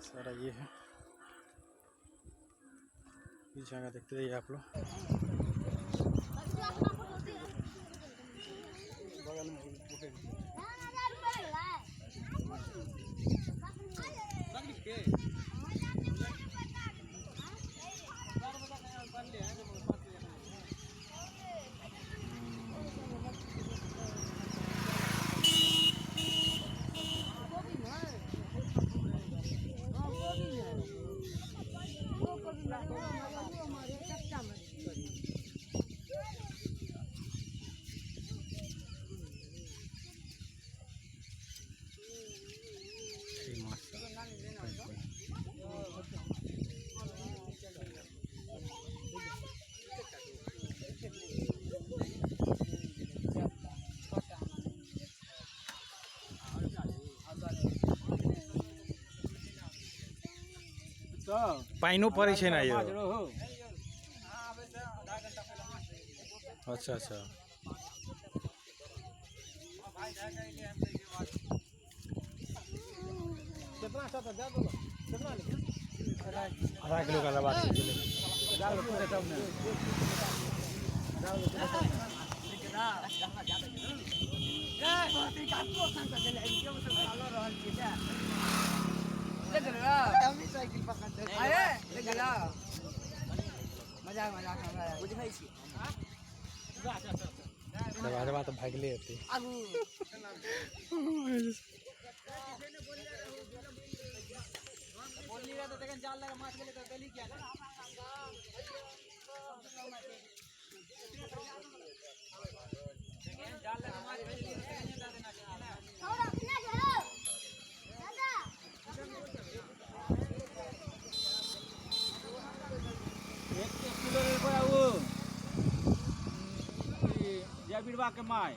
सारा ये है। इस जगह देखते रहिए आप लोग। बगल में पाइनो पड़े छे ना ये। अच्छा अच्छा आधा किलो का लगा मजा तो भागले होते जाल लगा माछ गेले तो गली क्या जाल लगा माछ गली एक किलो ले पड़ा वो जय बीरवा के माय।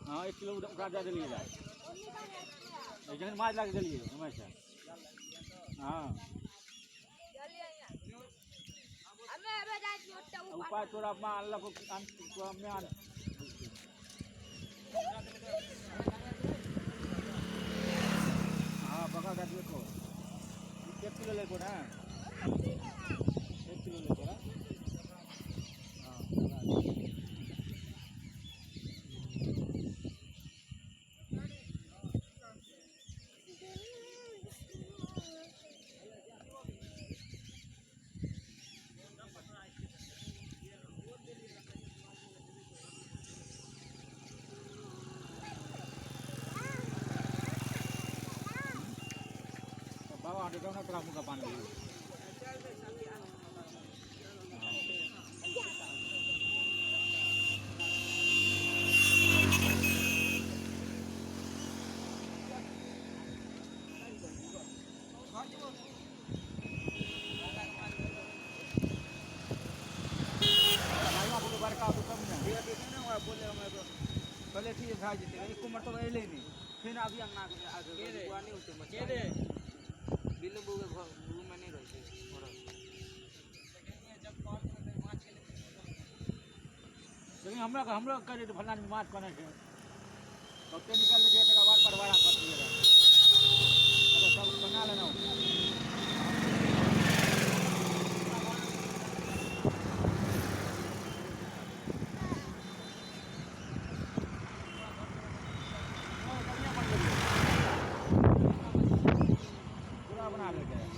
हाँ 1 किलो उठा दे दिए जाए जन माछ लगा दिए हमेशा। हाँ उपाय तोरा मां अल्लाह को में आन हाँ पका कर देखो 1 किलो ले को ना 1 किलो ले को ना। हाँ बाबा आटे तो ना तेरा मुँह का पानी पहले ठीक है भाई जीते एक उम्र तो ले नहीं फिर अभी अंगना आगे नहीं होते मचे बिल्लो बुगे रूम में नहीं रहते लेकिन हमरा करे भला माछ बने छे तो के निकल के एक बार बड़वाड़ा कर दिए अरे सब बना लेना बना लेते हैं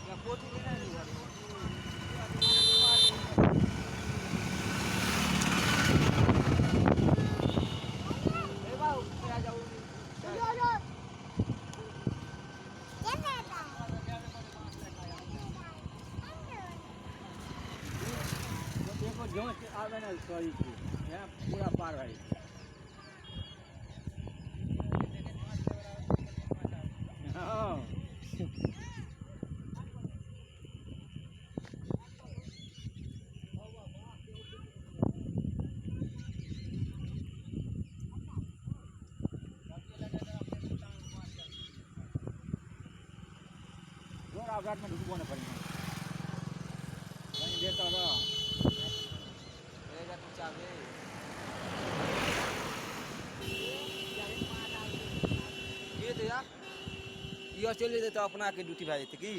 या पोती लेना नहीं देखो जो आवे ना सॉरी यहाँ पूरा पार भाई हाँ घाट में ढुकवाने पड़ेंगे कहीं देता रहा तो चाहे ये दे यार यो चल जेतै तो अपना के ड्यूटी भए जेतै की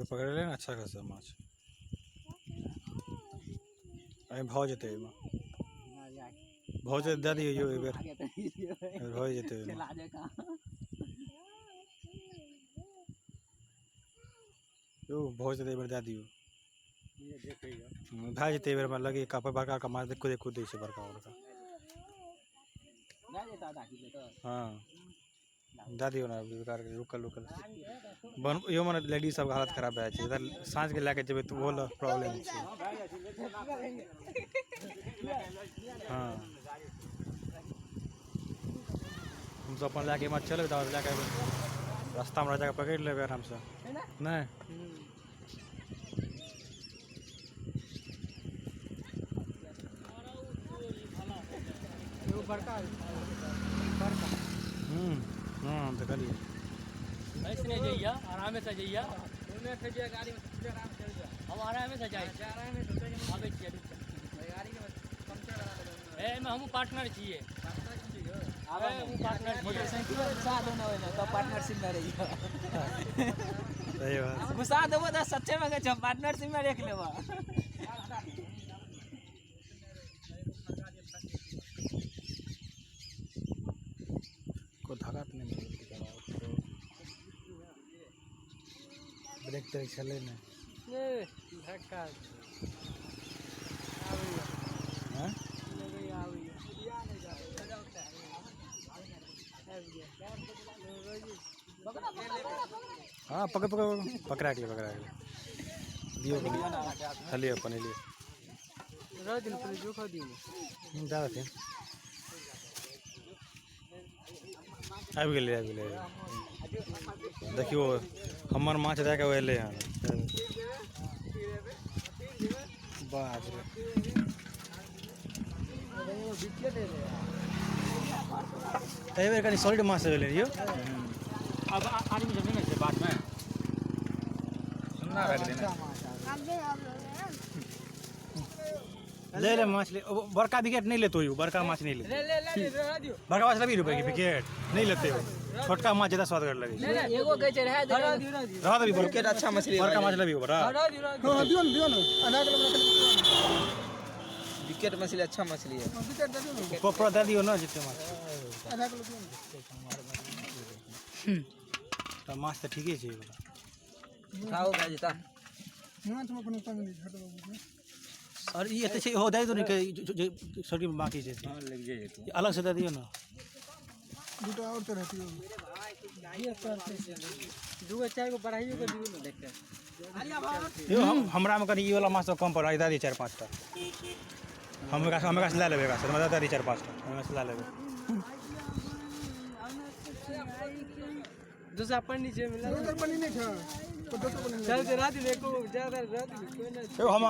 पकड़ ले ना अच्छा खासा माछ भाव जेतै भाव जे दे दियौ एहि बेर भऽ जेतै यौ भऽ जेतै एहि बेर दे दियौ भए जेतै एहि बेर हमरा लगे बड़का माछ देखो दै छै बड़का हाँ दे दियौ ना बेकार रुकल यो मने लेडीज सबके हालत खराब भए जाइ छै इधर साँझके लए के जेबै तऽ ओहो लए प्रॉब्लम छै हाँ हमसब अपन लए के एम्हर चलबै तऽ लए के रास्तामे रह जाके पकड़ि लेबै आरामसँ नहि हाँ देखलिए ऐसे नहीं जाइए आराम से जाइए गाड़ी में हम आराम से जाए आबे छियै गाड़ी के पंक्चर लगा देबै ए में हमहु पार्टनर छियै आबे हम पार्टनर मोटरसाइकिल के साथ होना होय तो पार्टनरशिप में रहिए सही बात घुसा देबो त सच्चे में के पार्टनरशिप में रख लेबो को धागा तो नहीं मिल ब्रेक तो चले ना धक्का हाँ हाँ पकड़ा के दियो खाली अपन लिए ज़्यादा थे आबि गेलै देखियो हमर माछ दए के एलै हन बाप रे एहि बेर कनि सॉलिड माछ एलै यौ अब आदमी जब नहीं है बात में सुनना रख देना ले ले माछ ले बड़का विकेट नहीं लेतो यू बड़का माछ नहीं ले बड़का माछ लगी रुपए की विकेट नहीं लेते हो छोटका माछ ज्यादा स्वादगर लगे एगो कहै छै रह दे विकेट अच्छा मछली बड़का माछ लगी बड़ा हां दियो ना आधा किलो विकेट मछली अच्छा मछली है विकेट दे दियो ना पोपरा दे दियो ना जितने माछ आधा किलो दियो तो माछ तो ठीके छै बड़ा खाओ भाई जता हां तुम अपन पंग नहीं झट बाबू और ये एते छै हो दे दो नहीं के छोटी में बाकी छै हां लग जाए तो अलग से दे दियो ना दूटा और तो रहती है ये करते दूगो चार गो बढ़ाइयो के दियो ना देख के यो हमरा में कनी ई वाला माछ तो कम पड़ दे दी 4-5 टा हमरा से ले लेबे का सर मदद दी 4-5 टा हमरा से ले लेबे दूसरा पन्नी जे मिला दूसरा पन्नी नहीं था तो दूसरा पन्नी चल के रात देखो ज्यादा रात कोई ना हम